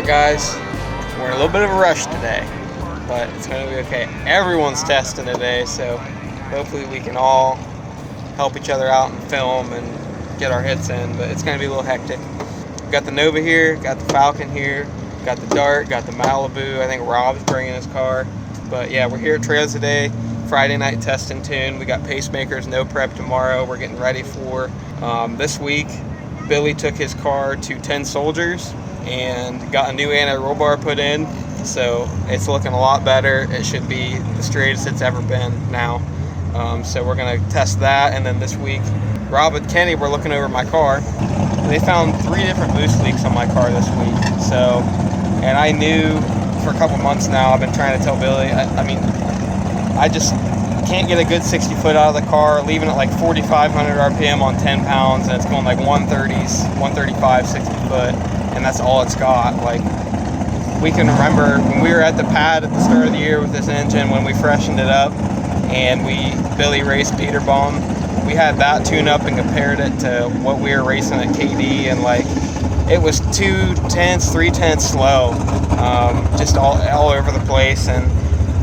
Alright guys, we're in a little bit of a rush today, but it's going to be okay. Everyone's testing today, so hopefully we can all help each other out and film and get our hits in, but it's going to be a little hectic. Got the Nova here, got the Falcon here, got the Dart, got the Malibu. I think Rob's bringing his car. But yeah, we're here at Trails today. Friday night test and tune. We got pacemakers, no prep tomorrow. We're getting ready for this week. Billy took his car to 10 Soldiers and got a new anti-roll bar put in, so it's looking a lot better. It should be the straightest it's ever been now. So we're gonna test that, and then this week Rob and Kenny were looking over my car. They found 3 different boost leaks on my car this week. So, and I knew for a couple months now, I've been trying to tell Billy, I just can't get a good 60 foot out of the car, leaving it like 4,500 RPM on 10 pounds, and it's going like 130s, 135, 60 foot, and that's all it's got. Like, we can remember when we were at the pad at the start of the year with this engine, when we freshened it up, and Billy raced Peterbomb, we had that tune up and compared it to what we were racing at KD, and like, it was 2/10, 3/10 slow, just all over the place. And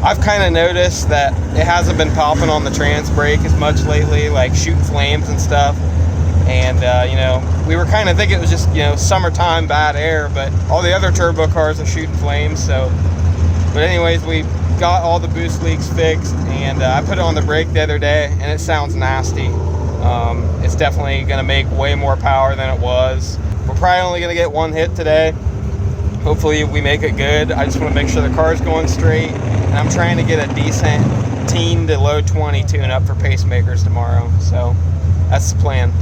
I've kind of noticed that it hasn't been popping on the trans brake as much lately, like shooting flames and stuff. And you know, we were kind of thinking it was just, you know, summertime bad air, but all the other turbo cars are shooting flames. So, but anyways, we got all the boost leaks fixed, and I put it on the brake the other day, and it sounds nasty. It's definitely going to make way more power than it was. We're probably only going to get 1 hit today. Hopefully we make it good. I just want to make sure the car's going straight, and I'm trying to get a decent teen to low 20 tune up for pacemakers tomorrow. So that's the plan.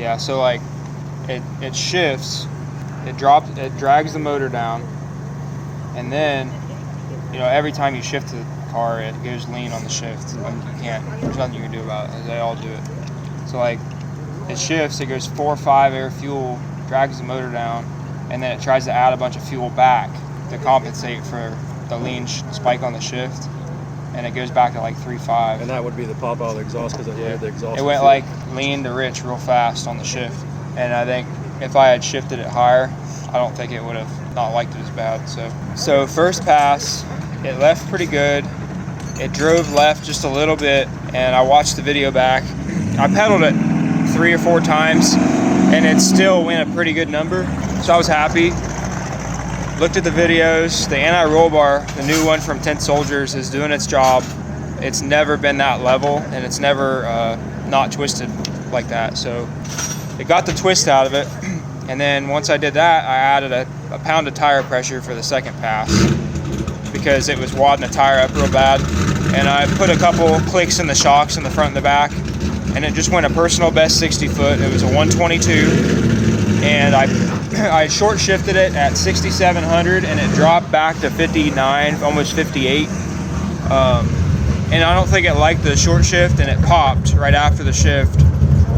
Yeah, so like it shifts, it drags the motor down, and then, you know, every time you shift the car, it goes lean on the shift. Like, there's nothing you can do about it. They all do it. So like, it shifts, it goes 4 or 5 air fuel, drags the motor down, and then it tries to add a bunch of fuel back to compensate for the lean spike on the shift, and it goes back to like 3.5. And that would be the pop out of the exhaust, because the exhaust. It went like lean to rich real fast on the shift, and I think if I had shifted it higher, I don't think it would have not liked it as bad. So first pass, it left pretty good. It drove left just a little bit, and I watched the video back. I pedaled it 3 or 4 times, and it still went a pretty good number, so I was happy. Looked at the videos. The anti-roll bar, the new one from Tent Soldiers, is doing its job. It's never been that level, and it's never not twisted like that. So it got the twist out of it, and then once I did that, I added a pound of tire pressure for the second pass because it was wadding the tire up real bad. And I put a couple clicks in the shocks in the front and the back, and it just went a personal best 60 foot. It was a 122, and I short shifted it at 6,700, and it dropped back to 59, almost 58. And I don't think it liked the short shift, and it popped right after the shift.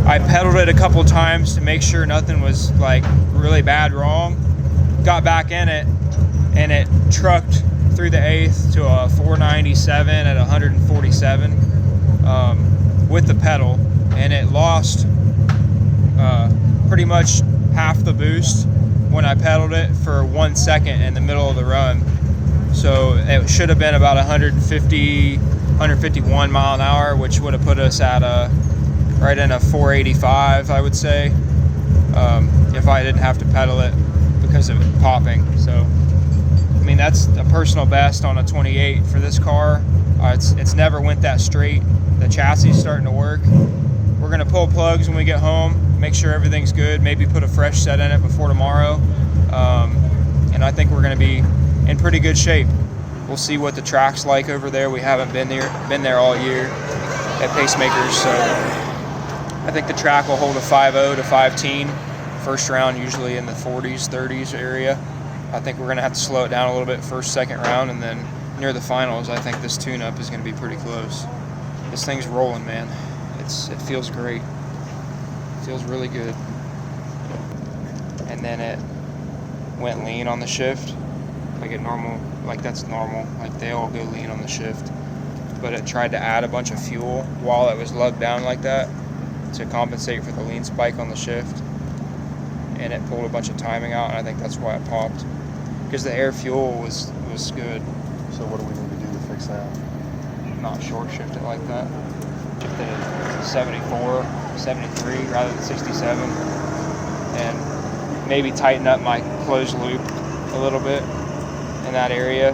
I pedaled it a couple times to make sure nothing was like really bad wrong. Got back in it, and it trucked through the 8th to a 497 at 147 with the pedal, and it lost pretty much half the boost when I pedaled it for 1 second in the middle of the run. So it should have been about 151 mile an hour, which would have put us at right in a 485, I would say, if I didn't have to pedal it because of it popping. So I mean, that's a personal best on a 28 for this car. It's never went that straight. The chassis is starting to work. We're gonna pull plugs when we get home, make sure everything's good, maybe put a fresh set in it before tomorrow. And I think we're gonna be in pretty good shape. We'll see what the track's like over there. We haven't been there all year at Pacemakers, so I think the track will hold a 5.0 to 5.10. First round usually in the 40s, 30s area. I think we're going to have to slow it down a little bit first, second round, and then near the finals, I think this tune-up is going to be pretty close. This thing's rolling, man. It feels great. It feels really good. And then it went lean on the shift, like that's normal. Like they all go lean on the shift. But it tried to add a bunch of fuel while it was lugged down like that to compensate for the lean spike on the shift. And it pulled a bunch of timing out, and I think that's why it popped. Because the air fuel was good. So what do we need to do to fix that? Not short shift it like that. Shifted it to 74, 73 rather than 67. And maybe tighten up my closed loop a little bit in that area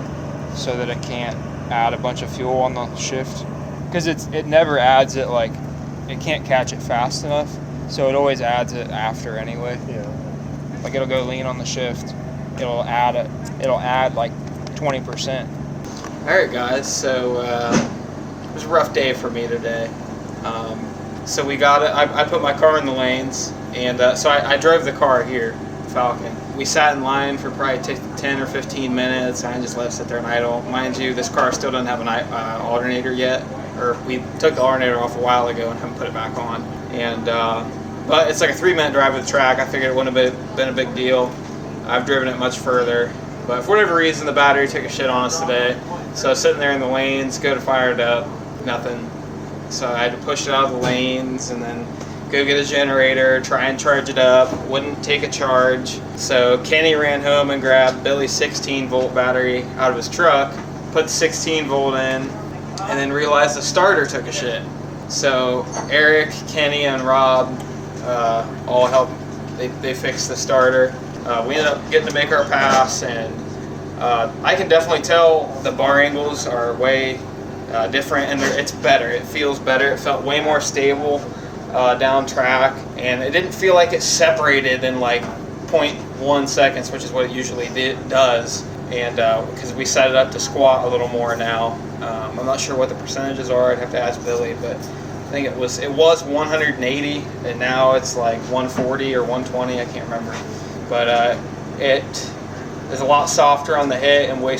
so that it can't add a bunch of fuel on the shift. Because it never adds it, like, it can't catch it fast enough. So it always adds it after anyway. Yeah. Like it'll go lean on the shift. It'll add like 20%. All right, guys. So it was a rough day for me today. So we got it. I put my car in the lanes, and so I drove the car here, Falcon. We sat in line for probably 10 or 15 minutes. I just let it sit there and idle. Mind you, this car still doesn't have an alternator yet, or we took the alternator off a while ago and haven't put it back on. And but it's like a 3-minute drive with the track. I figured it wouldn't have been a big deal. I've driven it much further, but for whatever reason, the battery took a shit on us today. So I was sitting there in the lanes, go to fire it up, nothing. So I had to push it out of the lanes and then go get a generator, try and charge it up. Wouldn't take a charge. So Kenny ran home and grabbed Billy's 16-volt battery out of his truck, put the 16-volt in, and then realized the starter took a shit. So Eric, Kenny, and Rob all helped. They fixed the starter. We ended up getting to make our pass, and I can definitely tell the bar angles are way different, and it's better. It feels better. It felt way more stable down track, and it didn't feel like it separated in like 0.1 seconds, which is what it usually does. And because we set it up to squat a little more now. I'm not sure what the percentages are. I'd have to ask Billy, but think it was 180, and now it's like 140 or 120. I can't remember, but it is a lot softer on the hit and way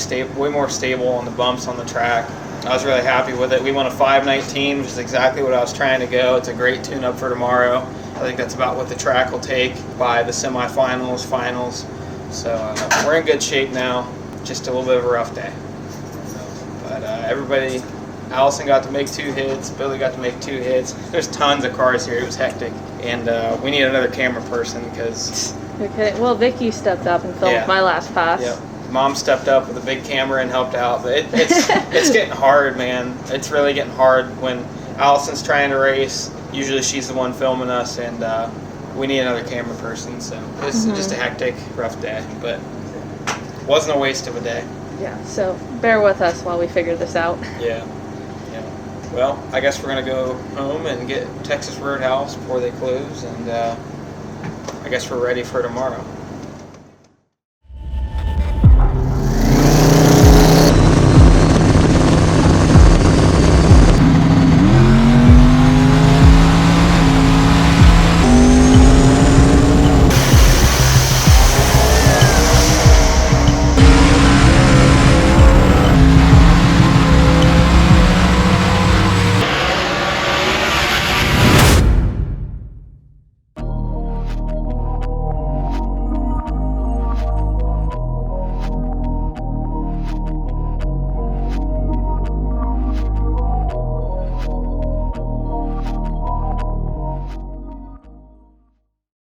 more stable on the bumps on the track. I was really happy with it. We won a 519, which is exactly what I was trying to go. It's a great tune-up for tomorrow. I think that's about what the track will take by the semifinals, finals. So we're in good shape now. Just a little bit of a rough day. But everybody, Allison got to make 2 hits. Billy got to make 2 hits. There's tons of cars here. It was hectic. And we need another camera person because... Okay. Well, Vicky stepped up and filmed my last pass. Yep. Mom stepped up with a big camera and helped out, but it's getting hard, man. It's really getting hard when Allison's trying to race. Usually she's the one filming us, and we need another camera person. So it's just a hectic, rough day, but wasn't a waste of a day. Yeah. So bear with us while we figure this out. Yeah. Well, I guess we're gonna go home and get Texas Roadhouse before they close, and I guess we're ready for tomorrow.